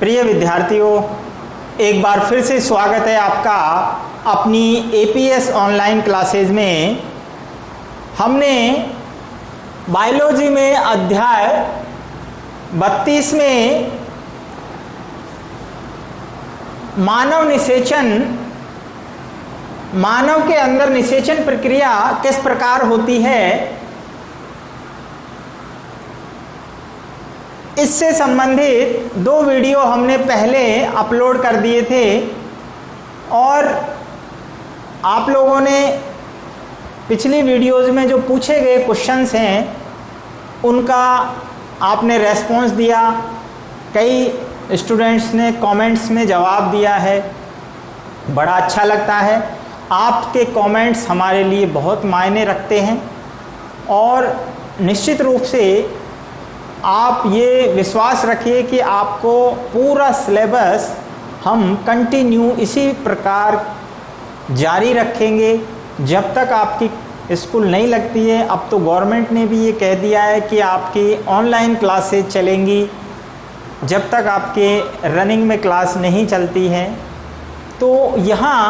प्रिय विद्यार्थियों, एक बार फिर से स्वागत है आपका अपनी एपीएस ऑनलाइन क्लासेज में। हमने बायोलॉजी में अध्याय 32 में मानव निषेचन, मानव के अंदर निषेचन प्रक्रिया किस प्रकार होती है, इससे संबंधित 2 वीडियो हमने पहले अपलोड कर दिए थे और आप लोगों ने पिछली वीडियोज़ में जो पूछे गए क्वेश्चंस हैं उनका आपने रेस्पॉन्स दिया। कई स्टूडेंट्स ने कमेंट्स में जवाब दिया है, बड़ा अच्छा लगता है। आपके कमेंट्स हमारे लिए बहुत मायने रखते हैं और निश्चित रूप से आप ये विश्वास रखिए कि आपको पूरा सिलेबस हम कंटिन्यू इसी प्रकार जारी रखेंगे जब तक आपकी स्कूल नहीं लगती है। अब तो गवर्नमेंट ने भी ये कह दिया है कि आपकी ऑनलाइन क्लासेज चलेंगी जब तक आपके रनिंग में क्लास नहीं चलती है। तो यहाँ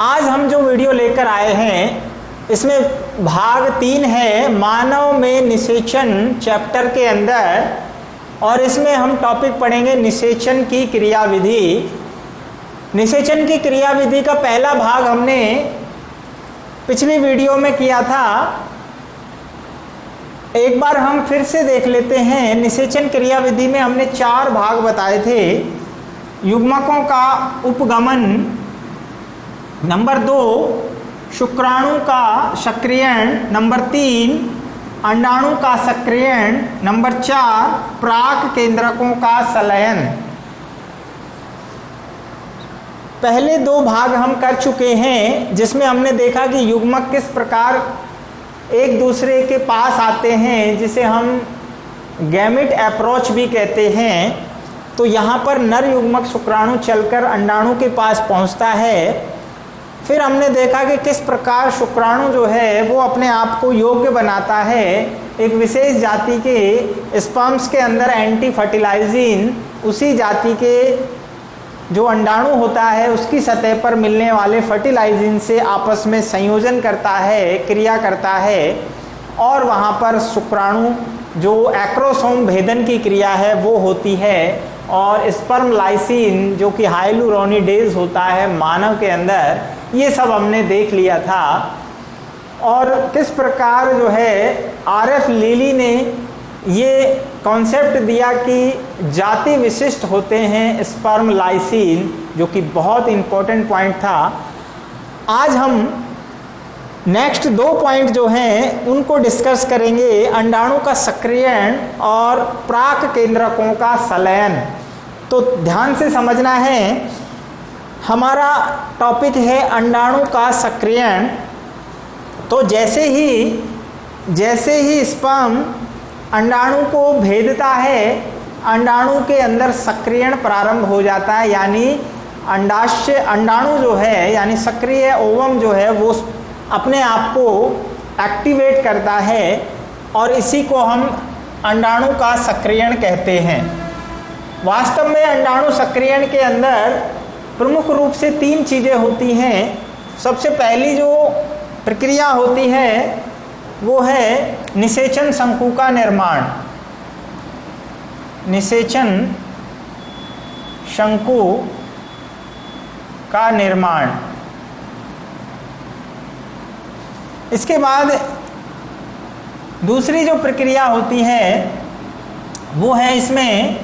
आज हम जो वीडियो लेकर आए हैं इसमें भाग 3 है मानव में निषेचन चैप्टर के अंदर, और इसमें हम टॉपिक पढ़ेंगे निषेचन की क्रियाविधि। निषेचन की क्रियाविधि का पहला भाग हमने पिछली वीडियो में किया था। एक बार हम फिर से देख लेते हैं। निषेचन क्रियाविधि में हमने 4 भाग बताए थे। युग्मकों का उपगमन, नंबर 2 शुक्राणु का सक्रियण, नंबर 3 अंडाणु का सक्रियण, नंबर 4 प्राक केंद्रकों का संलयन। पहले 2 भाग हम कर चुके हैं जिसमें हमने देखा कि युग्मक किस प्रकार एक दूसरे के पास आते हैं, जिसे हम गैमेट अप्रोच भी कहते हैं। तो यहाँ पर नर युग्मक शुक्राणु चलकर अंडाणु के पास पहुँचता है। फिर हमने देखा कि किस प्रकार शुक्राणु जो है वो अपने आप को योग्य बनाता है एक विशेष जाति के स्पर्म्स के अंदर एंटी फर्टिलाइजिन, उसी जाति के जो अंडाणु होता है उसकी सतह पर मिलने वाले फर्टिलाइजिन से आपस में संयोजन करता है, क्रिया करता है, और वहाँ पर शुक्राणु जो एक्रोसोम भेदन की क्रिया है वो होती है, और स्पर्म लाइसिन जो कि हाइलुरोनिडेज होता है मानव के अंदर। ये सब हमने देख लिया था। और किस प्रकार जो है आरएफ लीली ने ये कॉन्सेप्ट दिया कि जाति विशिष्ट होते हैं स्पर्म लाइसिन, जो कि बहुत इम्पोर्टेंट पॉइंट था। आज हम नेक्स्ट 2 पॉइंट जो हैं उनको डिस्कस करेंगे, अंडाणु का सक्रियण और प्राक केंद्रकों का संलयन। तो ध्यान से समझना है, हमारा टॉपिक है अंडाणु का सक्रियण। तो जैसे ही स्पर्म अंडाणु को भेदता है, अंडाणु के अंदर सक्रियण प्रारंभ हो जाता है, यानी अंडाशय अंडाणु जो है यानी सक्रिय ओवम जो है वो अपने आप को एक्टिवेट करता है, और इसी को हम अंडाणु का सक्रियण कहते हैं। वास्तव में अंडाणु सक्रियण के अंदर प्रमुख रूप से 3 चीज़ें होती हैं। सबसे पहली जो प्रक्रिया होती है वो है निषेचन शंकु का निर्माण। निषेचन शंकु का निर्माण। इसके बाद दूसरी जो प्रक्रिया होती है वो है इसमें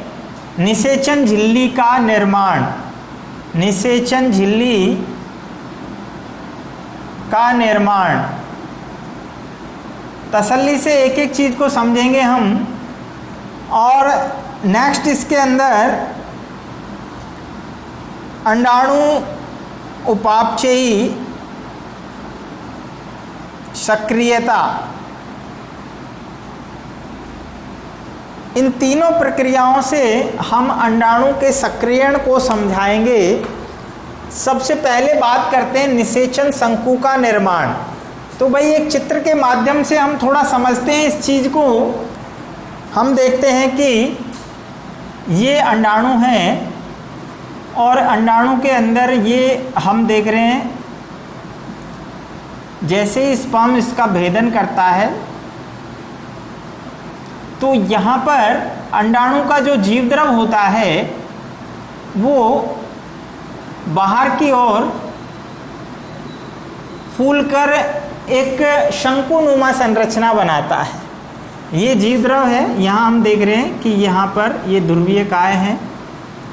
निषेचन झिल्ली का निर्माण। निषेचन झिल्ली का निर्माण। तसल्ली से एक एक चीज़ को समझेंगे हम। और नेक्स्ट इसके अंदर अंडाणु उपापचयी सक्रियता, इन तीनों प्रक्रियाओं से हम अंडाणु के सक्रियण को समझाएंगे। सबसे पहले बात करते हैं निषेचन शंकु का निर्माण। तो भाई एक चित्र के माध्यम से हम थोड़ा समझते हैं इस चीज़ को। हम देखते हैं कि ये अंडाणु हैं और अंडाणु के अंदर ये हम देख रहे हैं जैसे ही स्पर्म इसका भेदन करता है तो यहाँ पर अंडाणु का जो जीवद्रव होता है वो बाहर की ओर फूलकर एक शंकुनुमा संरचना बनाता है। ये जीवद्रव है, यहाँ हम देख रहे हैं कि यहाँ पर ये ध्रुवीय काय है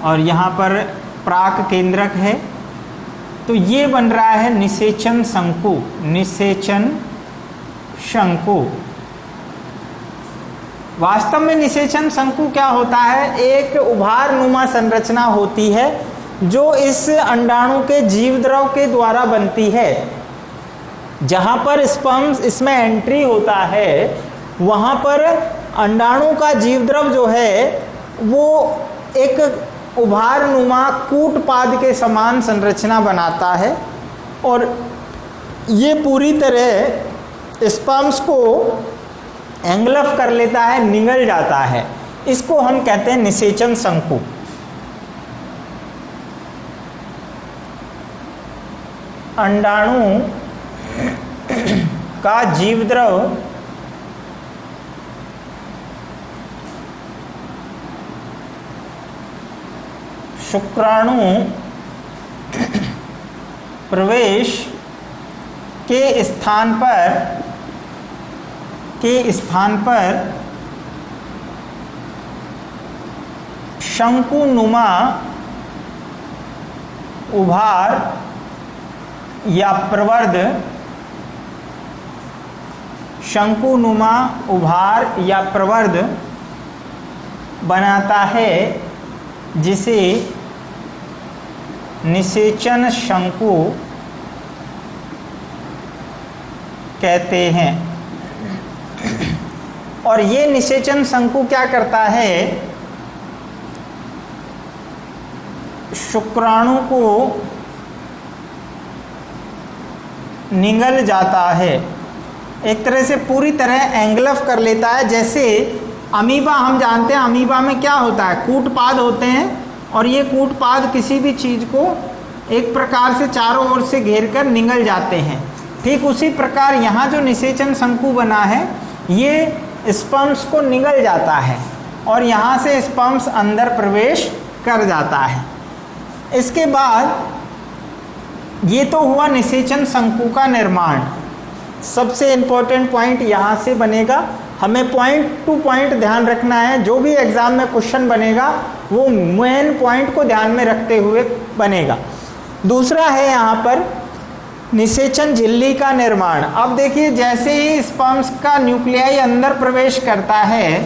और यहाँ पर प्राक केंद्रक है। तो ये बन रहा है निषेचन शंकु। निषेचन शंकु वास्तव में निषेचन शंकु क्या होता है? एक उभारनुमा संरचना होती है जो इस अंडाणु के जीवद्रव के द्वारा बनती है। जहाँ पर स्पर्म इसमें एंट्री होता है वहाँ पर अंडाणु का जीवद्रव जो है वो एक उभारनुमा कूटपाद के समान संरचना बनाता है और ये पूरी तरह स्पर्म्स को एंगल्फ कर लेता है, निगल जाता है। इसको हम कहते हैं निषेचन शंकु। अंडाणु का जीवद्रव शुक्राणु प्रवेश के स्थान पर शंकुनुमा उभार या प्रवर्ध, शंकुनुमा उभार या प्रवर्ध बनाता है जिसे निषेचन शंकु कहते हैं। और ये निषेचन शंकु क्या करता है? शुक्राणु को निगल जाता है, एक तरह से पूरी तरह एंगल्फ कर लेता है। जैसे अमीबा, हम जानते हैं अमीबा में क्या होता है, कूटपाद होते हैं और ये कूटपाद किसी भी चीज़ को एक प्रकार से चारों ओर से घेर कर निगल जाते हैं। ठीक उसी प्रकार यहाँ जो निषेचन शंकु बना है ये स्पर्म्स को निगल जाता है और यहाँ से स्पर्म्स अंदर प्रवेश कर जाता है। इसके बाद ये तो हुआ निषेचन शंकु का निर्माण। सबसे इम्पोर्टेंट पॉइंट यहाँ से बनेगा, हमें पॉइंट टू पॉइंट ध्यान रखना है। जो भी एग्जाम में क्वेश्चन बनेगा वो मेन पॉइंट को ध्यान में रखते हुए बनेगा। दूसरा है यहाँ पर निषेचन झिल्ली का निर्माण। अब देखिए जैसे ही स्पर्म्स का न्यूक्लियाई अंदर प्रवेश करता है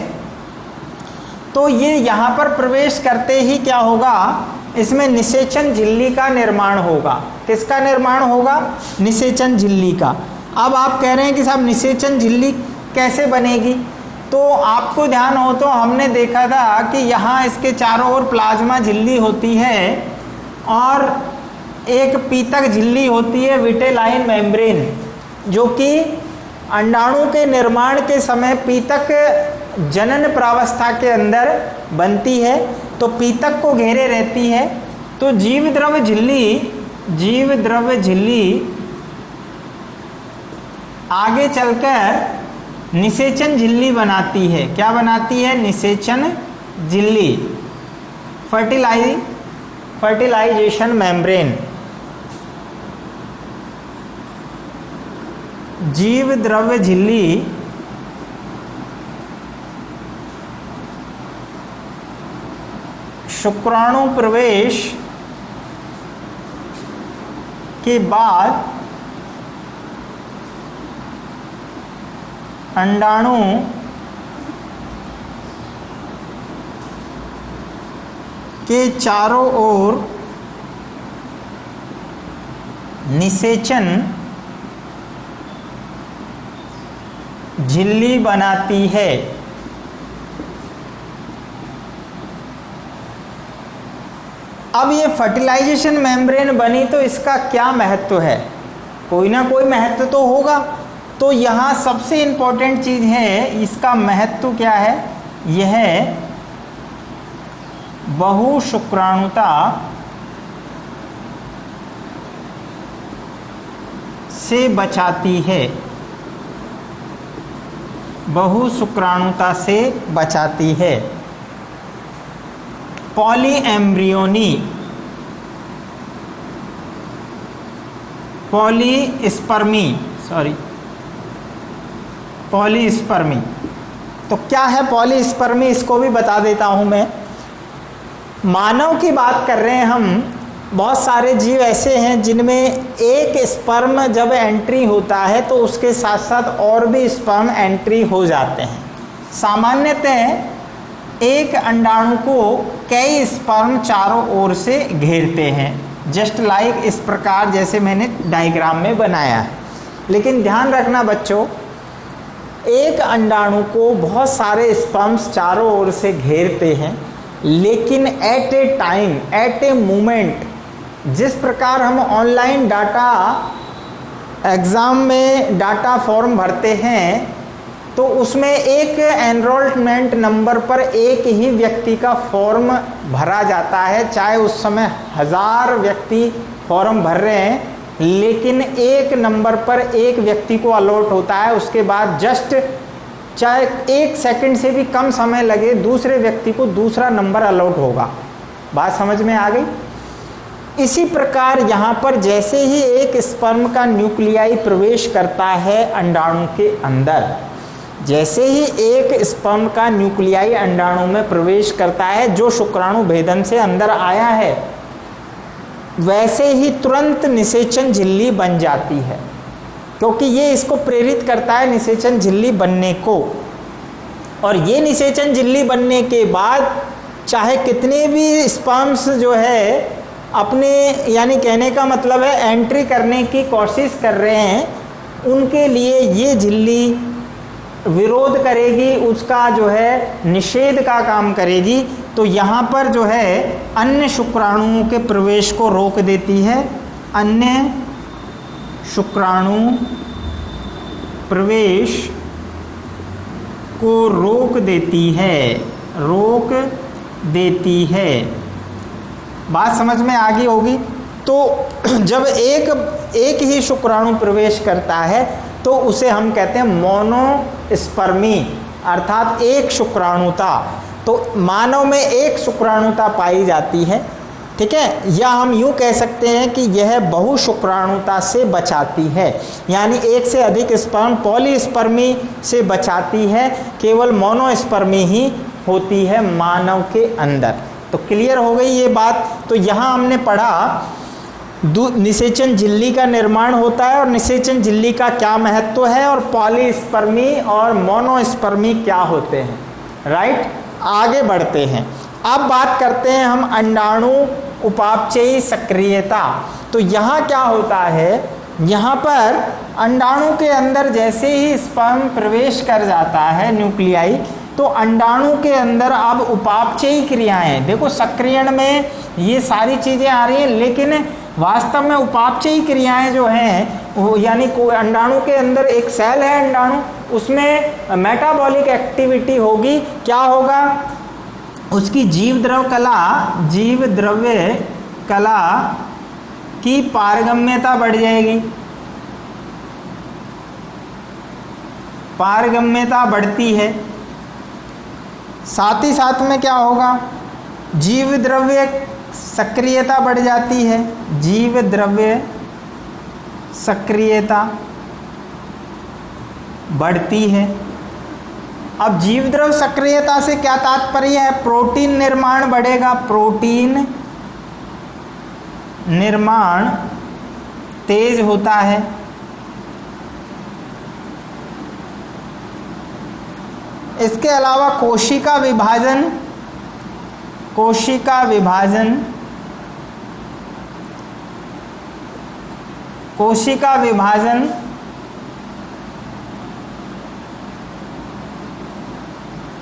तो ये यहाँ पर प्रवेश करते ही क्या होगा, इसमें निषेचन झिल्ली का निर्माण होगा। किसका निर्माण होगा? निषेचन झिल्ली का। अब आप कह रहे हैं कि साहब निषेचन झिल्ली कैसे बनेगी? तो आपको ध्यान हो तो हमने देखा था कि यहाँ इसके चारों ओर प्लाज्मा झिल्ली होती है और एक पीतक झिल्ली होती है, विटेलाइन मेम्ब्रेन, जो कि अंडाणु के निर्माण के समय पीतक जनन प्रावस्था के अंदर बनती है तो पीतक को घेरे रहती है। तो जीवद्रव्य झिल्ली आगे चलकर निषेचन झिल्ली बनाती है। क्या बनाती है? निषेचन झिल्ली, फर्टिलाइजेशन मेम्ब्रेन। जीवद्रव्य झिल्ली शुक्राणु प्रवेश के बाद अंडाणु के चारों ओर निषेचन झिल्ली बनाती है। अब ये फर्टिलाइजेशन मेम्ब्रेन बनी तो इसका क्या महत्व है? कोई ना कोई महत्व तो होगा। तो यहाँ सबसे इम्पोर्टेंट चीज़ है, इसका महत्व क्या है? यह बहुशुक्राणुता से बचाती है, बहुशुक्राणुता से बचाती है। Polyembryony, polyspermy. तो क्या है पॉलीस्पर्मी, इसको भी बता देता हूं मैं। मानव की बात कर रहे हैं हम। बहुत सारे जीव ऐसे हैं जिनमें एक स्पर्म जब एंट्री होता है तो उसके साथ साथ और भी स्पर्म एंट्री हो जाते हैं। सामान्यतः एक अंडाणु को कई स्पर्म चारों ओर से घेरते हैं, जस्ट लाइक इस प्रकार जैसे मैंने डायग्राम में बनाया है। लेकिन ध्यान रखना बच्चों, एक अंडाणु को बहुत सारे स्पर्म्स चारों ओर से घेरते हैं, लेकिन at a time, at a moment, जिस प्रकार हम ऑनलाइन डाटा एग्ज़ाम में डाटा फॉर्म भरते हैं तो उसमें एक एनरोलमेंट नंबर पर एक ही व्यक्ति का फॉर्म भरा जाता है, चाहे उस समय 1000 व्यक्ति फॉर्म भर रहे हैं, लेकिन एक नंबर पर एक व्यक्ति को अलॉट होता है। उसके बाद जस्ट चाहे 1 सेकंड से भी कम समय लगे, दूसरे व्यक्ति को दूसरा नंबर अलॉट होगा। बात समझ में आ गई? इसी प्रकार यहाँ पर जैसे ही एक स्पर्म का न्यूक्लियाई प्रवेश करता है अंडाणु के अंदर, जैसे ही एक स्पर्म का न्यूक्लियाई अंडाणु में प्रवेश करता है जो शुक्राणु भेदन से अंदर आया है, वैसे ही तुरंत निषेचन झिल्ली बन जाती है, क्योंकि ये इसको प्रेरित करता है निषेचन झिल्ली बनने को। और ये निषेचन झिल्ली बनने के बाद चाहे कितने भी स्पर्म्स जो है अपने, यानी कहने का मतलब है एंट्री करने की कोशिश कर रहे हैं, उनके लिए ये झिल्ली विरोध करेगी, उसका जो है निषेध का काम करेगी। तो यहाँ पर जो है अन्य शुक्राणुओं के प्रवेश को रोक देती है, अन्य शुक्राणु प्रवेश को रोक देती है। बात समझ में आ गई होगी? तो जब एक ही शुक्राणु प्रवेश करता है तो उसे हम कहते हैं मोनोस्पर्मी, अर्थात एक शुक्राणुता। तो मानव में एक शुक्राणुता पाई जाती है, ठीक है, या हम यूँ कह सकते हैं कि यह बहुशुक्राणुता से बचाती है, यानी एक से अधिक स्पर्म पॉलीस्पर्मी से बचाती है, केवल मोनोस्पर्मी ही होती है मानव के अंदर। तो क्लियर हो गई ये बात। तो यहाँ हमने पढ़ा निषेचन झिल्ली का निर्माण होता है और निषेचन झिल्ली का क्या महत्व है, और पॉलीस्पर्मी और मोनोस्पर्मी क्या होते हैं। राइट, आगे बढ़ते हैं। अब बात करते हैं हम अंडाणु उपापचयी सक्रियता। तो यहाँ क्या होता है, यहाँ पर अंडाणु के अंदर जैसे ही स्पर्म प्रवेश कर जाता है न्यूक्लियाई, तो अंडाणु के अंदर अब उपापचयी क्रियाएं, देखो सक्रियण में ये सारी चीज़ें आ रही हैं, लेकिन वास्तव में उपापचयी क्रियाएं जो हैं वो, यानी अंडाणु के अंदर एक सेल है अंडाणु, उसमें मेटाबॉलिक एक्टिविटी होगी। क्या होगा, उसकी जीव द्रव्य कला की पारगम्यता बढ़ जाएगी, पारगम्यता बढ़ती है। साथ ही साथ में क्या होगा, जीव द्रव्य सक्रियता बढ़ जाती है, जीव द्रव्य सक्रियता बढ़ती है। अब जीव द्रव्य सक्रियता से क्या तात्पर्य है, प्रोटीन निर्माण बढ़ेगा, प्रोटीन निर्माण तेज होता है। इसके अलावा कोशिका विभाजन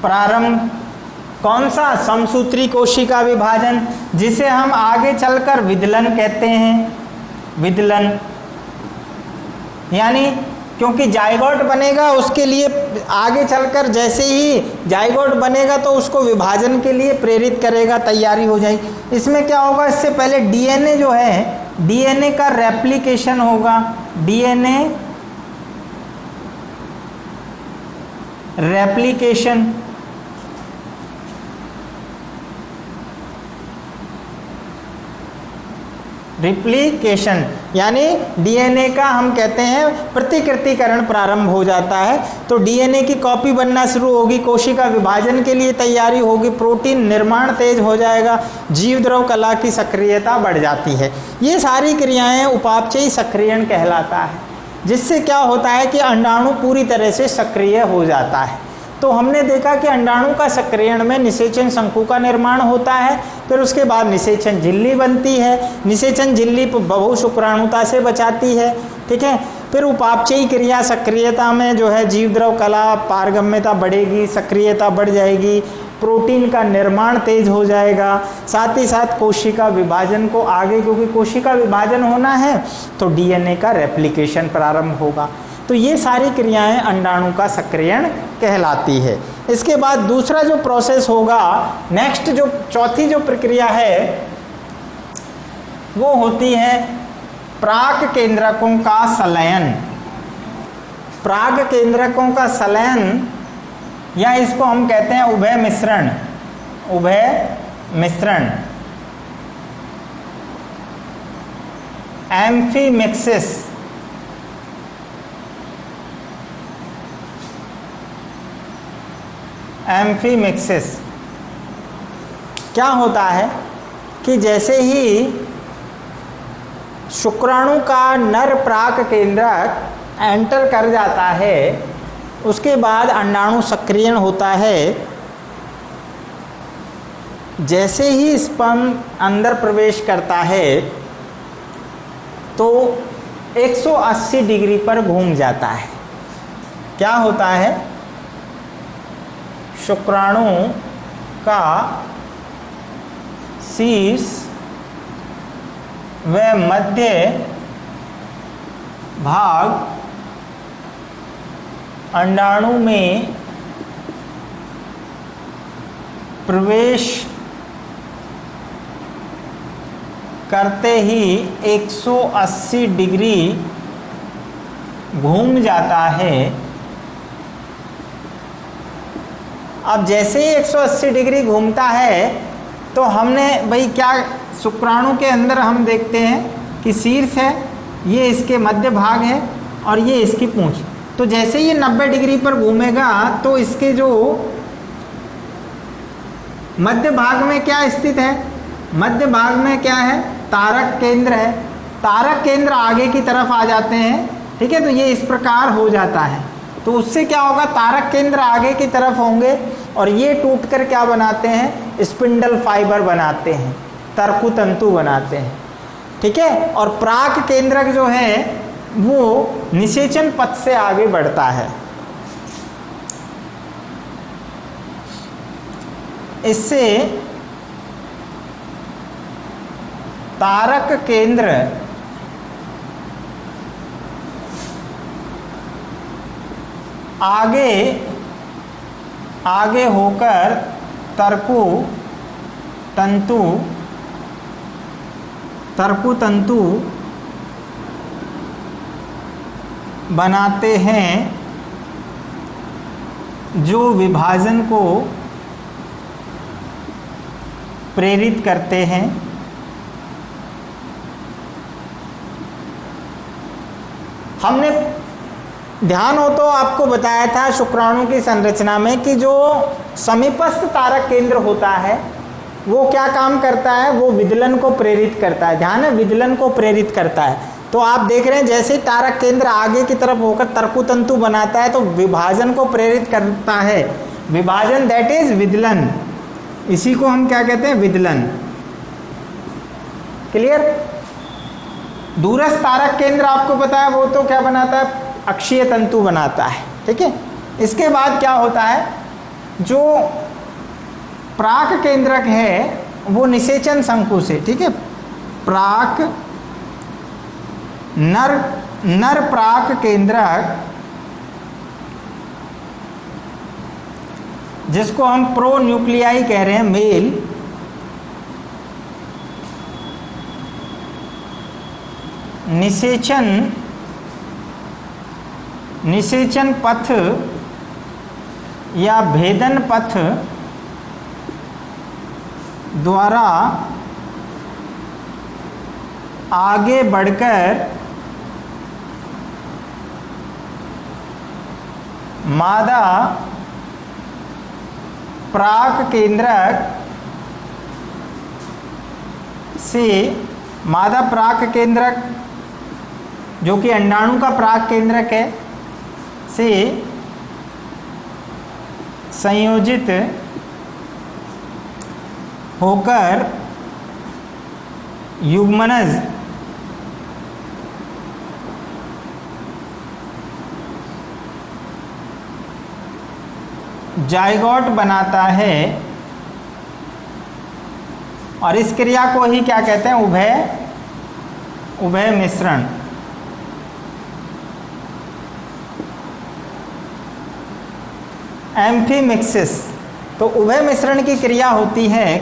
प्रारंभ, कौन सा, समसूत्री कोशिका विभाजन, जिसे हम आगे चलकर विदलन कहते हैं। विदलन यानी क्योंकि जाइगोट बनेगा उसके लिए आगे चलकर जैसे ही जाइगोट बनेगा तो उसको विभाजन के लिए प्रेरित करेगा, तैयारी हो जाएगी। इसमें क्या होगा, इससे पहले डीएनए जो है, डीएनए का रेप्लिकेशन होगा, डीएनए रेप्लिकेशन, रिप्लिकेशन यानी डीएनए का हम कहते हैं प्रतिकृतिकरण प्रारंभ हो जाता है। तो डीएनए की कॉपी बनना शुरू होगी, कोशिका विभाजन के लिए तैयारी होगी, प्रोटीन निर्माण तेज हो जाएगा, जीव द्रव कला की सक्रियता बढ़ जाती है। ये सारी क्रियाएं उपापचयी सक्रियण कहलाता है, जिससे क्या होता है कि अंडाणु पूरी तरह से सक्रिय हो जाता है। तो हमने देखा कि अंडाणु का सक्रियण में निषेचन शंकु का निर्माण होता है, फिर उसके बाद निषेचन झिल्ली बनती है, निषेचन झिल्ली बहु शुक्राणुता से बचाती है, ठीक है। फिर उपापचयी क्रिया सक्रियता में जो है जीव द्रव कला पारगम्यता बढ़ेगी, सक्रियता बढ़ जाएगी, प्रोटीन का निर्माण तेज हो जाएगा, साथ ही साथ कोशिका विभाजन को आगे, क्योंकि कोशिका विभाजन होना है तो डीएनए का रेप्लिकेशन प्रारंभ होगा। तो ये सारी क्रियाएं अंडाणु का सक्रियण कहलाती है। इसके बाद दूसरा जो प्रोसेस होगा, नेक्स्ट जो चौथी जो प्रक्रिया है वो होती है प्राक केंद्रकों का संलयन। प्राक केंद्रकों का संलयन या इसको हम कहते हैं उभय मिश्रण, उभय मिश्रण, एम्फीमिक्सिस। एम्फीमिक्सिस क्या होता है कि जैसे ही शुक्राणु का नर प्राक केंद्रक एंटर कर जाता है, उसके बाद अंडाणु सक्रियण होता है। जैसे ही स्पर्म अंदर प्रवेश करता है तो 180 डिग्री पर घूम जाता है। क्या होता है, शुक्राणु का शीर्ष व मध्य भाग अंडाणु में प्रवेश करते ही 180 डिग्री घूम जाता है। अब जैसे ही 180 डिग्री घूमता है तो हमने भाई क्या, शुक्राणु के अंदर हम देखते हैं कि शीर्ष है, ये इसके मध्य भाग है और ये इसकी पूंछ। तो जैसे ये 90 डिग्री पर घूमेगा तो इसके जो मध्य भाग में क्या स्थित है, मध्य भाग में क्या है, तारक केंद्र है। तारक केंद्र आगे की तरफ आ जाते हैं, ठीक है। तो ये इस प्रकार हो जाता है। तो उससे क्या होगा, तारक केंद्र आगे की तरफ होंगे और ये टूटकर क्या बनाते हैं, स्पिंडल फाइबर बनाते हैं, तरकु तंतु बनाते हैं, ठीक है। और प्राक केंद्रक जो है वो निषेचन पथ से आगे बढ़ता है। इससे तारक केंद्र आगे होकर तरकु तंतु बनाते हैं जो विभाजन को प्रेरित करते हैं। हमने ध्यान हो तो आपको बताया था शुक्राणु की संरचना में कि जो समीपस्थ तारक केंद्र होता है वो क्या काम करता है, वो विदलन को प्रेरित करता है। ध्यान है, विदलन को प्रेरित करता है। तो आप देख रहे हैं जैसे तारक केंद्र आगे की तरफ होकर तरकु तंतु बनाता है तो विभाजन को प्रेरित करता है। विभाजन दैट इज विदलन, इसी को हम क्या कहते हैं, विदलन। क्लियर। दूरस्थ तारक केंद्र आपको पता है वो तो क्या बनाता है, अक्षीय तंतु बनाता है, ठीक है। इसके बाद क्या होता है, जो प्राक केंद्रक है वो निषेचन शंकु से, ठीक है, प्राक नर प्राक केंद्रक, जिसको हम प्रो न्यूक्लियाई कह रहे हैं, मेल, निषेचन पथ या भेदन पथ द्वारा आगे बढ़कर मादा प्राक केंद्रक से, मादा प्राक केंद्रक जो कि अंडाणु का प्राक केंद्रक है, से संयोजित होकर युग्मनज जाइगोट बनाता है, और इस क्रिया को ही क्या कहते हैं, उभय मिश्रण। एम्फीमिक्सिस, तो उभय मिश्रण की क्रिया होती है,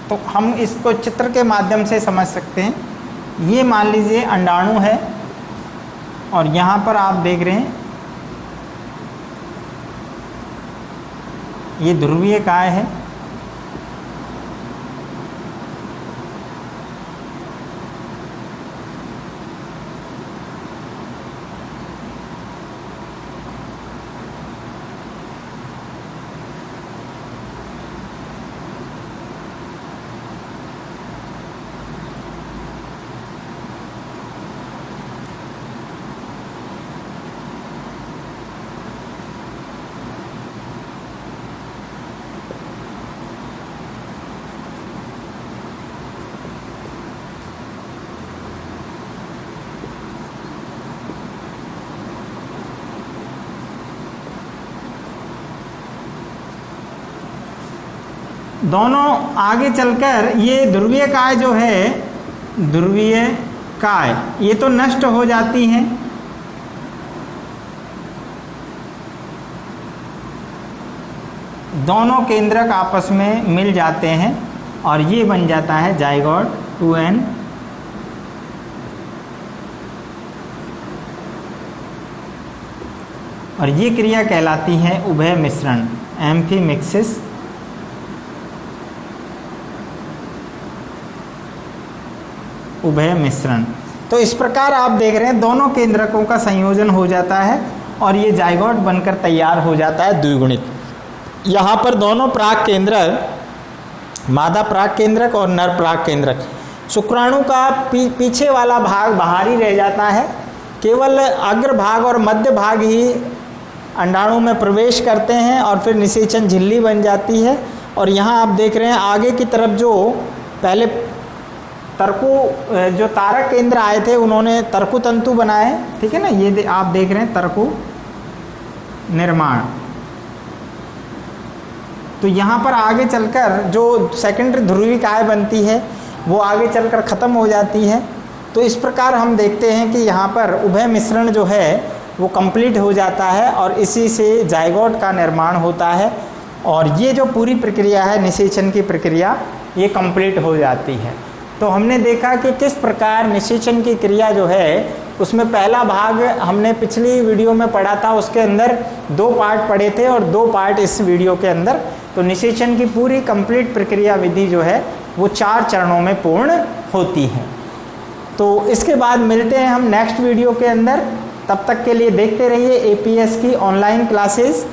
तो हम इसको चित्र के माध्यम से समझ सकते हैं। ये मान लीजिए अंडाणु है और यहाँ पर आप देख रहे हैं ये ध्रुवीय काय है, दोनों आगे चलकर ये ध्रुवीय काय जो है, ध्रुवीय काय, ये तो नष्ट हो जाती हैं, दोनों केंद्रक आपस में मिल जाते हैं और ये बन जाता है जाइगोट 2n। और ये क्रिया कहलाती है उभय मिश्रण, एम्फीमिक्सिस। उभय मिश्रण। तो इस प्रकार आप देख रहे हैं दोनों केंद्रकों का संयोजन हो जाता है और ये जाइगोट बनकर तैयार हो जाता है द्विगुणित। यहाँ पर दोनों प्राक केंद्रक, मादा प्राक केंद्रक और नर प्राक केंद्रक, शुक्राणु का पीछे वाला भाग बाहरी रह जाता है, केवल अग्र भाग और मध्य भाग ही अंडाणु में प्रवेश करते हैं और फिर निषेचन झिल्ली बन जाती है। और यहाँ आप देख रहे हैं आगे की तरफ जो पहले तरकु, जो तारक केंद्र आए थे उन्होंने तरकु तंतु बनाए, ठीक है ना, ये आप देख रहे हैं तरकु निर्माण। तो यहाँ पर आगे चलकर जो सेकेंडरी ध्रुवीय काय बनती है वो आगे चलकर ख़त्म हो जाती है। तो इस प्रकार हम देखते हैं कि यहाँ पर उभय मिश्रण जो है वो कंप्लीट हो जाता है और इसी से जाइगोट का निर्माण होता है। और ये जो पूरी प्रक्रिया है निषेचन की प्रक्रिया, ये कंप्लीट हो जाती है। तो हमने देखा कि किस प्रकार निषेचन की क्रिया जो है, उसमें पहला भाग हमने पिछली वीडियो में पढ़ा था, उसके अंदर 2 पार्ट पढ़े थे और 2 पार्ट इस वीडियो के अंदर। तो निषेचन की पूरी कंप्लीट प्रक्रिया विधि जो है वो 4 चरणों में पूर्ण होती है। तो इसके बाद मिलते हैं हम नेक्स्ट वीडियो के अंदर। तब तक के लिए देखते रहिए एपीएस की ऑनलाइन क्लासेस।